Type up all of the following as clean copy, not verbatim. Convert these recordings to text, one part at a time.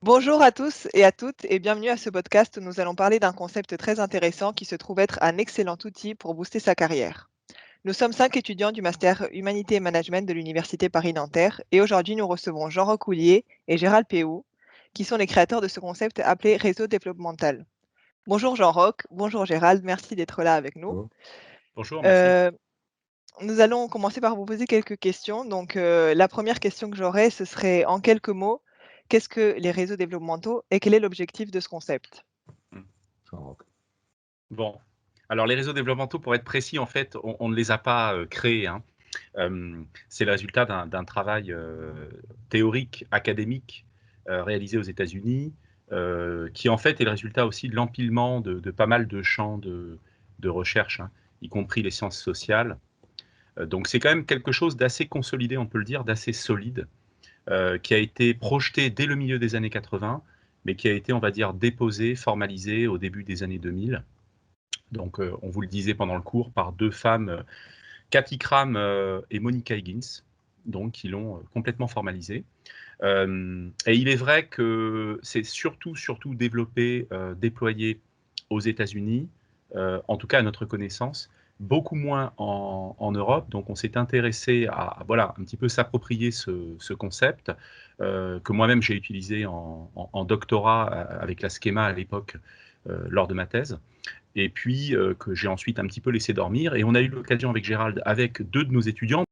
Bonjour à tous et à toutes et bienvenue à ce podcast où nous allons parler d'un concept très intéressant qui se trouve être un excellent outil pour booster sa carrière. Nous sommes 5 étudiants du Master Humanité et Management de l'Université Paris-Nanterre et aujourd'hui nous recevons Jean-Roch Houlier et Gérald Péou qui sont les créateurs de ce concept appelé réseau développemental. Bonjour Jean-Roch, bonjour Gérald, merci d'être là avec nous. Bonjour. Bonjour, merci. Euh, Nous allons commencer par vous poser quelques questions. Donc, la première question que j'aurais, ce serait en quelques mots, qu'est-ce que les réseaux développementaux et quel est l'objectif de ce concept? Mmh. Jean-Roch. Bon, alors les réseaux développementaux, pour être précis, en fait, on ne les a pas, créés, hein. C'est le résultat d'un travail, théorique, académique, réalisé aux États-Unis, qui en fait est le résultat aussi de l'empilement de pas mal de champs de recherche, hein, y compris les sciences sociales. Donc c'est quand même quelque chose d'assez consolidé, on peut le dire, d'assez solide, qui a été projeté dès le milieu des années 80, mais qui a été, on va dire, déposé, formalisé au début des années 2000. Donc, on vous le disait pendant le cours, par 2 femmes, Cathy Cram, et Monica Higgins, donc qui l'ont, complètement formalisé. Et il est vrai que c'est surtout développé, déployé aux États-Unis, en tout cas à notre connaissance, beaucoup moins en Europe. Donc on s'est intéressé à voilà, un petit peu s'approprier ce concept, que moi-même j'ai utilisé en doctorat, avec la Schema à l'époque, lors de ma thèse. Et puis, que j'ai ensuite un petit peu laissé dormir. Et on a eu l'occasion avec Gérald, avec 2 de nos étudiants,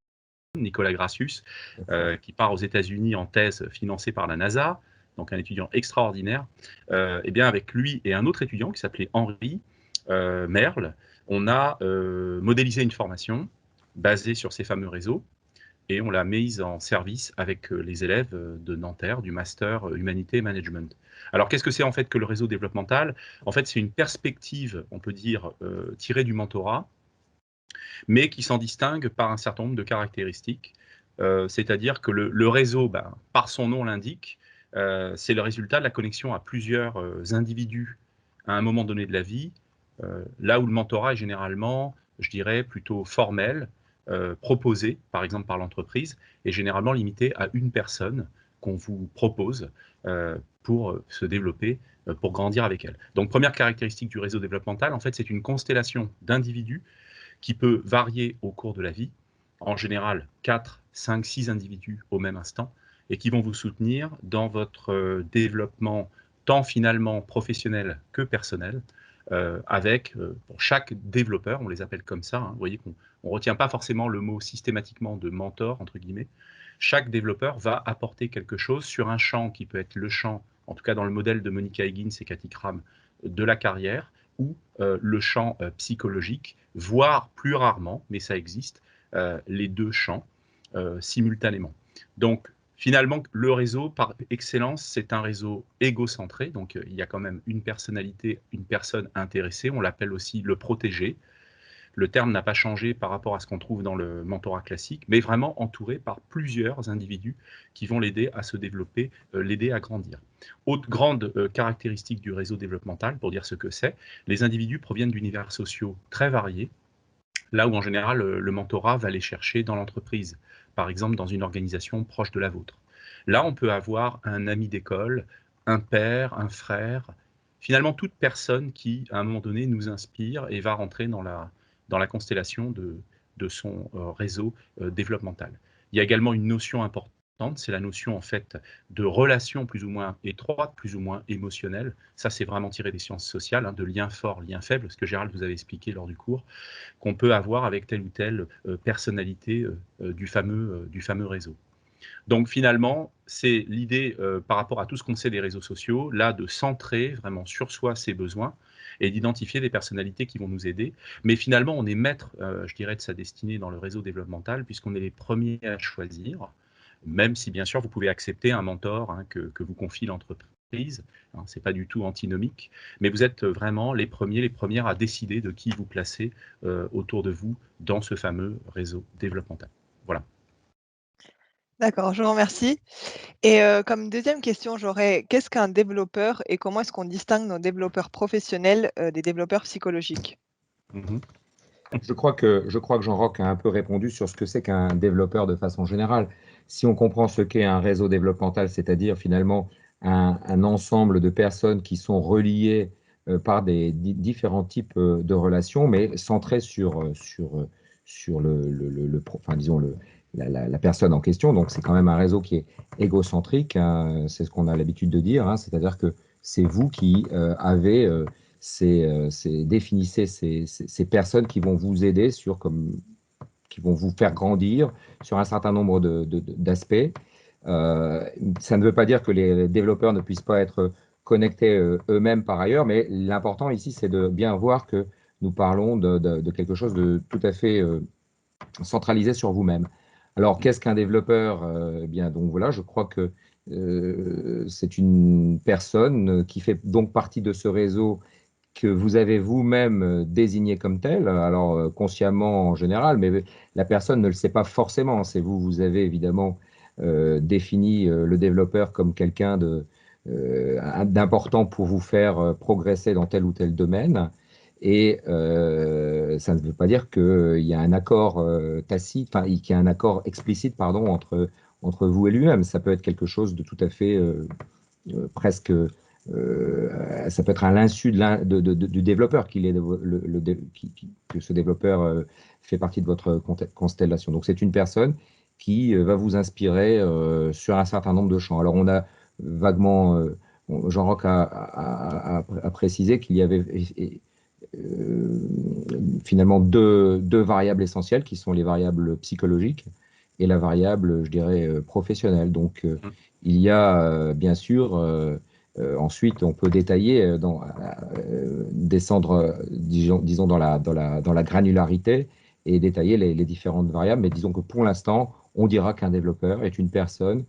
Nicolas Gracius, qui part aux États-Unis en thèse financée par la NASA, donc un étudiant extraordinaire. Et bien avec lui et un autre étudiant qui s'appelait Henri Merle, on a modélisé une formation basée sur ces fameux réseaux et on l'a mise en service avec les élèves de Nanterre, du Master Humanité et Management. Alors qu'est-ce que c'est en fait que le réseau développemental? En fait, c'est une perspective, on peut dire, tirée du mentorat, mais qui s'en distingue par un certain nombre de caractéristiques. C'est-à-dire que le réseau, ben, par son nom l'indique, c'est le résultat de la connexion à plusieurs individus à un moment donné de la vie, là où le mentorat est généralement, je dirais, plutôt formel, proposé, par exemple par l'entreprise, et généralement limité à une personne qu'on vous propose pour se développer, pour grandir avec elle. Donc, première caractéristique du réseau développemental, en fait, c'est une constellation d'individus qui peut varier au cours de la vie, en général 4, 5, 6 individus au même instant, et qui vont vous soutenir dans votre développement tant finalement professionnel que personnel, avec pour chaque développeur, on les appelle comme ça, hein, vous voyez qu'on ne retient pas forcément le mot systématiquement de mentor, entre guillemets, chaque développeur va apporter quelque chose sur un champ qui peut être le champ, en tout cas dans le modèle de Monica Higgins et Cathy Cram, de la carrière, ou le champ psychologique, voire plus rarement, mais ça existe, les 2 champs simultanément. Donc finalement, le réseau par excellence, c'est un réseau égocentré, donc il y a quand même une personnalité, une personne intéressée, on l'appelle aussi le protégé. Le terme n'a pas changé par rapport à ce qu'on trouve dans le mentorat classique, mais vraiment entouré par plusieurs individus qui vont l'aider à se développer, l'aider à grandir. Autre grande caractéristique du réseau développemental, pour dire ce que c'est, les individus proviennent d'univers sociaux très variés, là où en général le mentorat va les chercher dans l'entreprise, par exemple dans une organisation proche de la vôtre. Là, on peut avoir un ami d'école, un père, un frère, finalement toute personne qui, à un moment donné, nous inspire et va rentrer dans la constellation de son réseau développemental. Il y a également une notion importante, c'est la notion en fait de relation plus ou moins étroite, plus ou moins émotionnelle. Ça, c'est vraiment tiré des sciences sociales, hein, de liens forts, liens faibles, ce que Gérald vous avait expliqué lors du cours, qu'on peut avoir avec telle ou telle personnalité du fameux réseau. Donc finalement, c'est l'idée par rapport à tout ce qu'on sait des réseaux sociaux, là, de centrer vraiment sur soi ses besoins et d'identifier des personnalités qui vont nous aider. Mais finalement, on est maître, je dirais, de sa destinée dans le réseau développemental, puisqu'on est les premiers à choisir, même si bien sûr vous pouvez accepter un mentor, hein, que vous confie l'entreprise. Hein, c'est pas du tout antinomique, mais vous êtes vraiment les premiers, les premières à décider de qui vous placez autour de vous dans ce fameux réseau développemental. Voilà. D'accord, je vous remercie. Et comme deuxième question, j'aurais qu'est-ce qu'un développeur et comment est-ce qu'on distingue nos développeurs professionnels, des développeurs psychologiques? Mmh. Je crois que Jean-Roch a un peu répondu sur ce que c'est qu'un développeur de façon générale. Si on comprend ce qu'est un réseau développemental, c'est-à-dire finalement un ensemble de personnes qui sont reliées par différents types de relations, mais centrées sur enfin, disons la personne en question. Donc, c'est quand même un réseau qui est égocentrique, hein, c'est ce qu'on a l'habitude de dire, hein, c'est-à-dire que c'est vous qui avez définissez ces personnes qui vont vous aider qui vont vous faire grandir sur un certain nombre d'aspects. Ça ne veut pas dire que les développeurs ne puissent pas être connectés eux-mêmes par ailleurs, mais l'important ici, c'est de bien voir que nous parlons de quelque chose de tout à fait centralisé sur vous-même. Alors, qu'est-ce qu'un développeur? Eh bien, donc voilà, je crois que c'est une personne qui fait donc partie de ce réseau que vous avez vous-même désigné comme tel, alors consciemment en général, mais la personne ne le sait pas forcément. C'est vous, vous avez évidemment défini le développeur comme quelqu'un d'important pour vous faire progresser dans tel ou tel domaine. Et ça ne veut pas dire qu'il y a un accord tacite, enfin, qu'il y a un accord explicite, pardon, entre vous et lui-même. Ça peut être quelque chose de tout à fait presque ça peut être à l'insu du développeur que ce développeur fait partie de votre constellation. Donc, c'est une personne qui va vous inspirer sur un certain nombre de champs. Alors, on a vaguement, Jean-Roch a précisé qu'il y avait finalement deux variables essentielles qui sont les variables psychologiques et la variable, je dirais, professionnelle. Donc, il y a bien sûr ensuite, on peut détailler, descendre, disons dans la granularité et détailler les différentes variables. Mais disons que pour l'instant, on dira qu'un développeur est une personne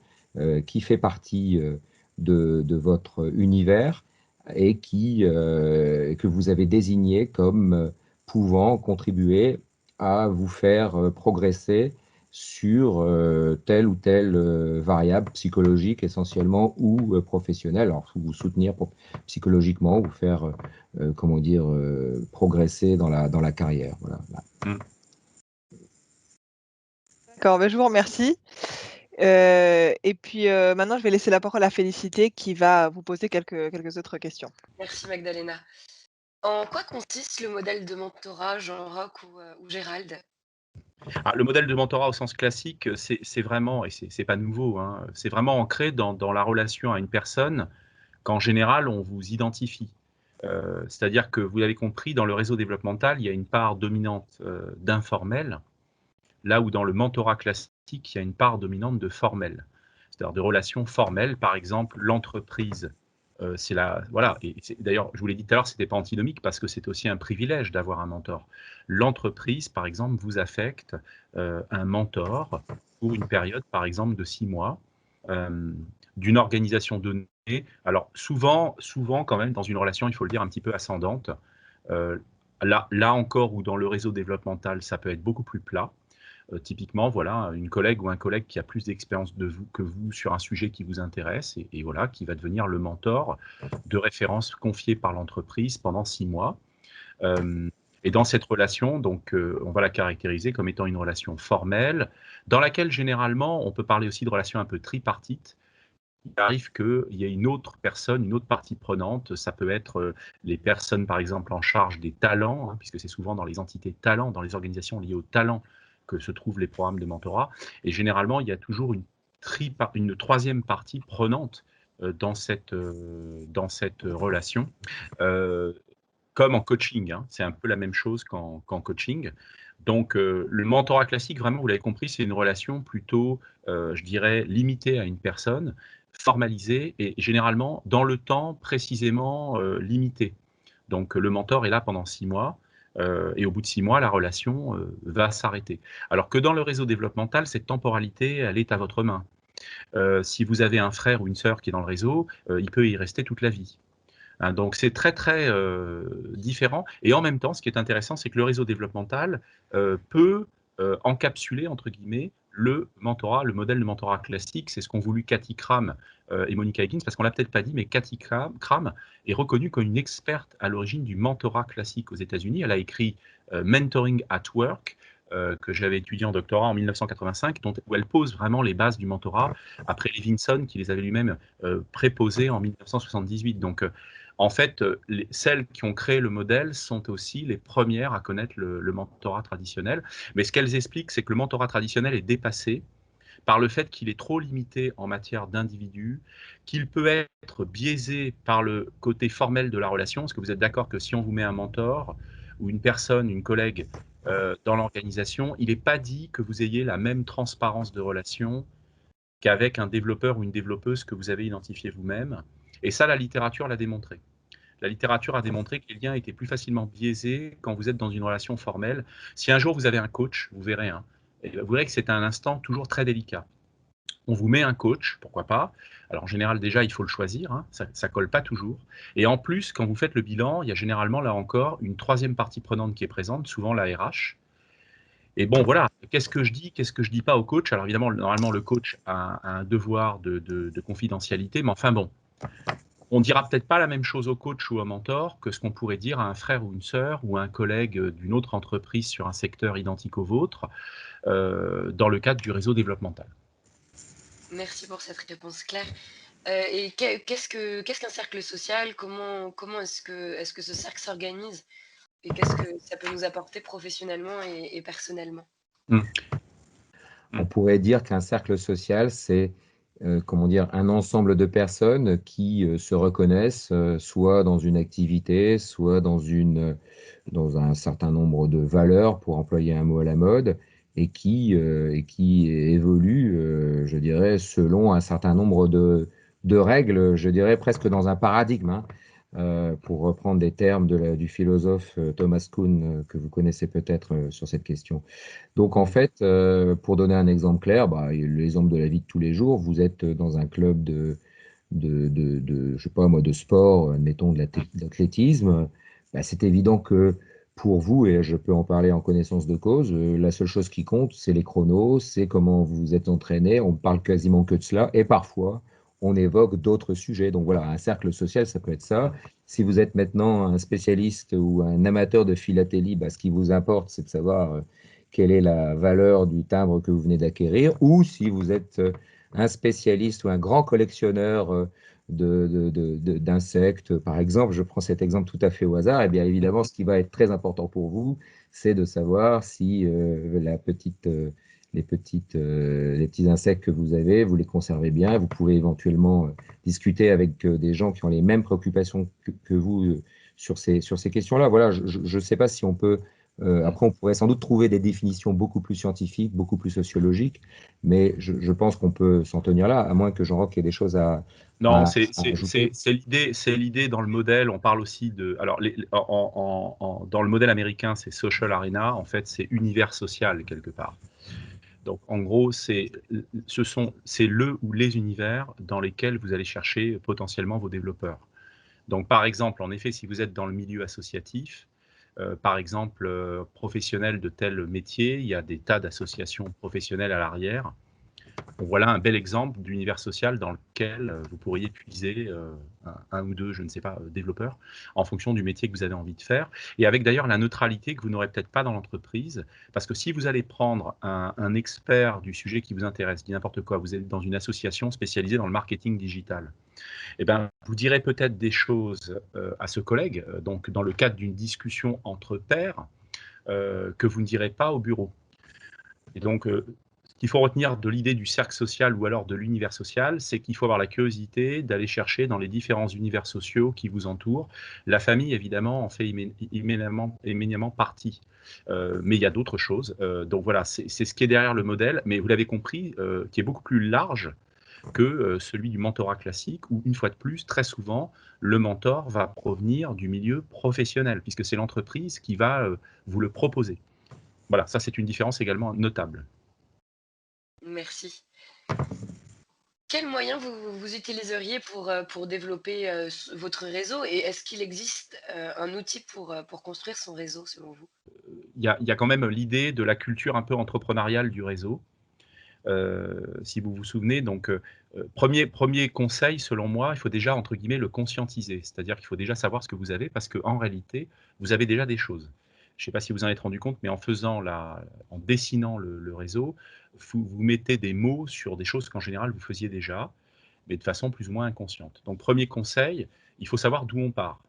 qui fait partie de votre univers et que vous avez désigné comme pouvant contribuer à vous faire progresser sur telle ou telle variable psychologique essentiellement ou professionnelle. Alors, vous soutenir psychologiquement, vous faire, comment dire, progresser dans la carrière. Voilà. D'accord, ben, je vous remercie. Et puis maintenant, je vais laisser la parole à Félicité qui va vous poser quelques autres questions. Merci Magdalena. En quoi consiste le modèle de mentorat, Jean-Roch ou Gérald? Ah, le modèle de mentorat au sens classique, c'est vraiment, et c'est pas nouveau, hein, c'est vraiment ancré dans la relation à une personne qu'en général, on vous identifie. C'est-à-dire que vous l'avez compris, dans le réseau développemental, il y a une part dominante d'informel, là où dans le mentorat classique, il y a une part dominante de formel, c'est-à-dire de relations formelles. Par exemple, l'entreprise, c'est la voilà. Et d'ailleurs, je vous l'ai dit tout à l'heure, c'était pas antinomique parce que c'est aussi un privilège d'avoir un mentor. L'entreprise, par exemple, vous affecte un mentor pour une période, par exemple, de 6 mois, d'une organisation donnée. Alors souvent, quand même, dans une relation, il faut le dire, un petit peu ascendante. Là encore, ou dans le réseau développemental, ça peut être beaucoup plus plat. Typiquement, voilà, une collègue ou un collègue qui a plus d'expérience que vous sur un sujet qui vous intéresse et voilà, qui va devenir le mentor de référence confié par l'entreprise pendant 6 mois. Et dans cette relation, donc, on va la caractériser comme étant une relation formelle, dans laquelle généralement, on peut parler aussi de relation un peu tripartite. Il arrive qu'il y ait une autre personne, une autre partie prenante. Ça peut être les personnes, par exemple, en charge des talents, hein, puisque c'est souvent dans les entités talents, dans les organisations liées aux talents que se trouvent les programmes de mentorat. Et généralement, il y a toujours une troisième partie prenante dans cette relation. Comme en coaching, hein, c'est un peu la même chose qu'en coaching. Donc, le mentorat classique, vraiment, vous l'avez compris, c'est une relation plutôt, je dirais, limitée à une personne, formalisée et généralement dans le temps précisément limité. Donc, le mentor est là pendant 6 mois et au bout de 6 mois, la relation va s'arrêter. Alors que dans le réseau développemental, cette temporalité, elle est à votre main. Si vous avez un frère ou une sœur qui est dans le réseau, il peut y rester toute la vie. Hein, donc c'est très très différent. Et en même temps, ce qui est intéressant, c'est que le réseau développemental peut encapsuler, entre guillemets, le mentorat, le modèle de mentorat classique. C'est ce qu'ont voulu Cathy Cram et Monica Higgins, parce qu'on l'a peut-être pas dit, mais Cathy Cram est reconnue comme une experte à l'origine du mentorat classique aux États-Unis. Elle a écrit Mentoring at Work, que j'avais étudié en doctorat en 1985, où elle pose vraiment les bases du mentorat, après Levinson, qui les avait lui-même préposées en 1978. Donc, en fait, celles qui ont créé le modèle sont aussi les premières à connaître le mentorat traditionnel. Mais ce qu'elles expliquent, c'est que le mentorat traditionnel est dépassé par le fait qu'il est trop limité en matière d'individus, qu'il peut être biaisé par le côté formel de la relation. Est-ce que vous êtes d'accord que si on vous met un mentor ou une personne, une collègue dans l'organisation, il n'est pas dit que vous ayez la même transparence de relation qu'avec un développeur ou une développeuse que vous avez identifié vous-même. Et ça, la littérature l'a démontré. La littérature a démontré que les liens étaient plus facilement biaisés quand vous êtes dans une relation formelle. Si un jour vous avez un coach, vous verrez, hein, et vous verrez que c'est un instant toujours très délicat. On vous met un coach, pourquoi pas. Alors en général, déjà, il faut le choisir, hein, ça ne colle pas toujours. Et en plus, quand vous faites le bilan, il y a généralement, là encore, une troisième partie prenante qui est présente, souvent la RH. Et bon, voilà, qu'est-ce que je dis, qu'est-ce que je dis pas au coach? Alors évidemment, normalement, le coach a un devoir de confidentialité, mais enfin bon, on dira peut-être pas la même chose au coach ou au mentor que ce qu'on pourrait dire à un frère ou une sœur ou à un collègue d'une autre entreprise sur un secteur identique au vôtre, dans le cadre du réseau développemental. Merci pour cette réponse claire. Et qu'est-ce qu'un cercle social? Comment est-ce que ce cercle s'organise? Et qu'est-ce que ça peut nous apporter professionnellement et personnellement? Mmh. On pourrait dire qu'un cercle social, c'est, comment dire? Un ensemble de personnes qui, se reconnaissent, soit dans une activité, soit dans un certain nombre de valeurs, pour employer un mot à la mode, et qui évoluent, je dirais, selon un certain nombre de règles, je dirais presque dans un paradigme, hein. Pour reprendre des termes du philosophe, Thomas Kuhn, que vous connaissez peut-être, sur cette question. Donc en fait, pour donner un exemple clair, bah, l'exemple de la vie de tous les jours, vous êtes dans un club je sais pas moi, de sport, admettons de l'athlétisme, bah, c'est évident que pour vous, et je peux en parler en connaissance de cause, la seule chose qui compte, c'est les chronos, c'est comment vous vous êtes entraîné, on parle quasiment que de cela et parfois on évoque d'autres sujets. Donc voilà, un cercle social, ça peut être ça. Si vous êtes maintenant un spécialiste ou un amateur de philatélie, bah, ce qui vous importe, c'est de savoir, quelle est la valeur du timbre que vous venez d'acquérir, ou si vous êtes un spécialiste ou un grand collectionneur d'insectes, par exemple, je prends cet exemple tout à fait au hasard, et bien évidemment, ce qui va être très important pour vous, c'est de savoir si les petits insectes que vous avez, vous les conservez bien. Vous pouvez éventuellement discuter avec des gens qui ont les mêmes préoccupations que vous sur ces questions-là. Voilà, je ne sais pas si on peut. Après, on pourrait sans doute trouver des définitions beaucoup plus scientifiques, beaucoup plus sociologiques, mais je pense qu'on peut s'en tenir là, à moins que Jean-Roch ait des choses Non, à ajouter. c'est l'idée dans le modèle. On parle aussi de. Alors, dans le modèle américain, c'est social arena. En fait, c'est univers social quelque part. Donc, en gros, c'est le ou les univers dans lesquels vous allez chercher potentiellement vos développeurs. Donc, par exemple, en effet, si vous êtes dans le milieu associatif, par exemple, professionnel de tel métier, il y a des tas d'associations professionnelles à l'arrière. Voilà un bel exemple d'univers social dans lequel vous pourriez puiser un ou deux, je ne sais pas, développeurs, en fonction du métier que vous avez envie de faire. Et avec d'ailleurs la neutralité que vous n'aurez peut-être pas dans l'entreprise, parce que si vous allez prendre un expert du sujet qui vous intéresse, dit n'importe quoi, vous êtes dans une association spécialisée dans le marketing digital, eh ben, vous direz peut-être des choses à ce collègue, donc dans le cadre d'une discussion entre pairs, que vous ne direz pas au bureau. Et donc, ce qu'il faut retenir de l'idée du cercle social ou alors de l'univers social, c'est qu'il faut avoir la curiosité d'aller chercher dans les différents univers sociaux qui vous entourent. La famille, évidemment, en fait éminemment partie. Mais il y a d'autres choses. Donc voilà, c'est ce qui est derrière le modèle, mais vous l'avez compris, qui est beaucoup plus large que celui du mentorat classique, où une fois de plus, très souvent, le mentor va provenir du milieu professionnel, puisque c'est l'entreprise qui va vous le proposer. Voilà, ça c'est une différence également notable. Merci. Quels moyens vous utiliseriez pour développer, votre réseau et est-ce qu'il existe, un outil pour construire son réseau selon vous? Il y a quand même l'idée de la culture un peu entrepreneuriale du réseau. Si vous vous souvenez, donc, premier conseil selon moi, il faut déjà entre guillemets «le conscientiser». C'est-à-dire qu'il faut déjà savoir ce que vous avez parce qu'en réalité, vous avez déjà des choses. je ne sais pas si vous en êtes rendu compte, mais en dessinant le réseau, vous mettez des mots sur des choses qu'en général vous faisiez déjà, mais de façon plus ou moins inconsciente. Donc premier conseil, il faut savoir d'où on part.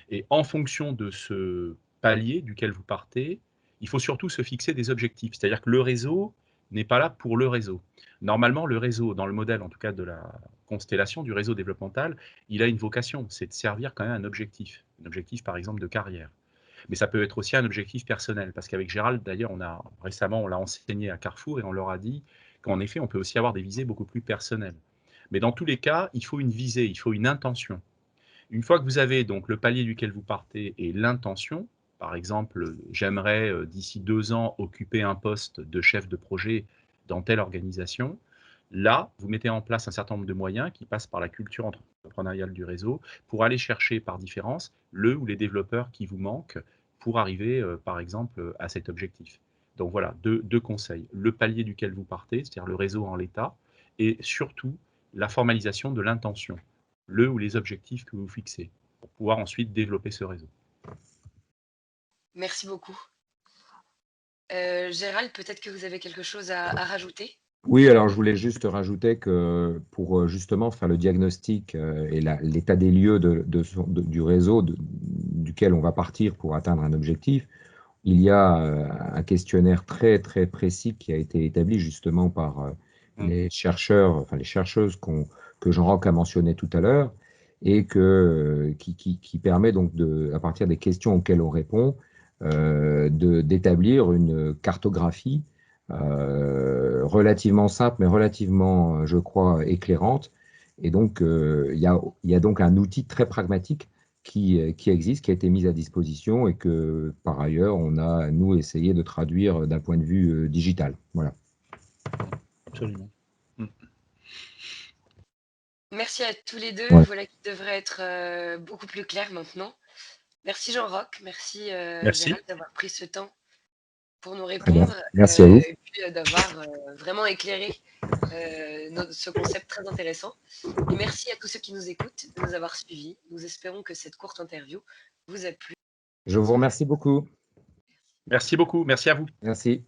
Et en fonction de ce palier duquel vous partez, il faut surtout se fixer des objectifs. C'est-à-dire que le réseau n'est pas là pour le réseau. Normalement, le réseau, dans le modèle en tout cas de la constellation du réseau développemental, il a une vocation, c'est de servir quand même un objectif par exemple de carrière. Mais ça peut être aussi un objectif personnel, parce qu'avec Gérald, d'ailleurs, récemment, on l'a enseigné à Carrefour et on leur a dit qu'en effet, on peut aussi avoir des visées beaucoup plus personnelles. Mais dans tous les cas, il faut une visée, il faut une intention. Une fois que vous avez donc le palier duquel vous partez et l'intention, par exemple, j'aimerais d'ici 2 ans occuper un poste de chef de projet dans telle organisation. Là, vous mettez en place un certain nombre de moyens qui passent par la culture entrepreneuriale du réseau pour aller chercher par différence le ou les développeurs qui vous manquent pour arriver, par exemple, à cet objectif. Donc voilà, deux conseils. Le palier duquel vous partez, c'est-à-dire le réseau en l'état, et surtout la formalisation de l'intention, le ou les objectifs que vous fixez, pour pouvoir ensuite développer ce réseau. Merci beaucoup. Gérald, peut-être que vous avez quelque chose à rajouter? Oui, alors je voulais juste rajouter que pour justement faire le diagnostic et l'état des lieux du réseau duquel on va partir pour atteindre un objectif, il y a un questionnaire très très précis qui a été établi justement par les chercheurs, enfin les chercheuses que Jean-Roch a mentionné tout à l'heure, et qui permet donc à partir des questions auxquelles on répond, d'établir une cartographie relativement simple, mais relativement, je crois, éclairante. Et donc, il y a donc un outil très pragmatique qui existe, qui a été mis à disposition et que, par ailleurs, on a, nous, essayé de traduire d'un point de vue digital. Voilà. Absolument. Merci à tous les deux. Ouais. Voilà qui devrait être beaucoup plus clair maintenant. Merci Jean-Roch, merci Merci. Gérald d'avoir pris ce temps pour nous Très bien. répondre Merci à vous. et puis d'avoir vraiment éclairé ce concept très intéressant. Et merci à tous ceux qui nous écoutent de nous avoir suivis. Nous espérons que cette courte interview vous a plu. Je vous remercie beaucoup. Merci beaucoup. Merci à vous. Merci.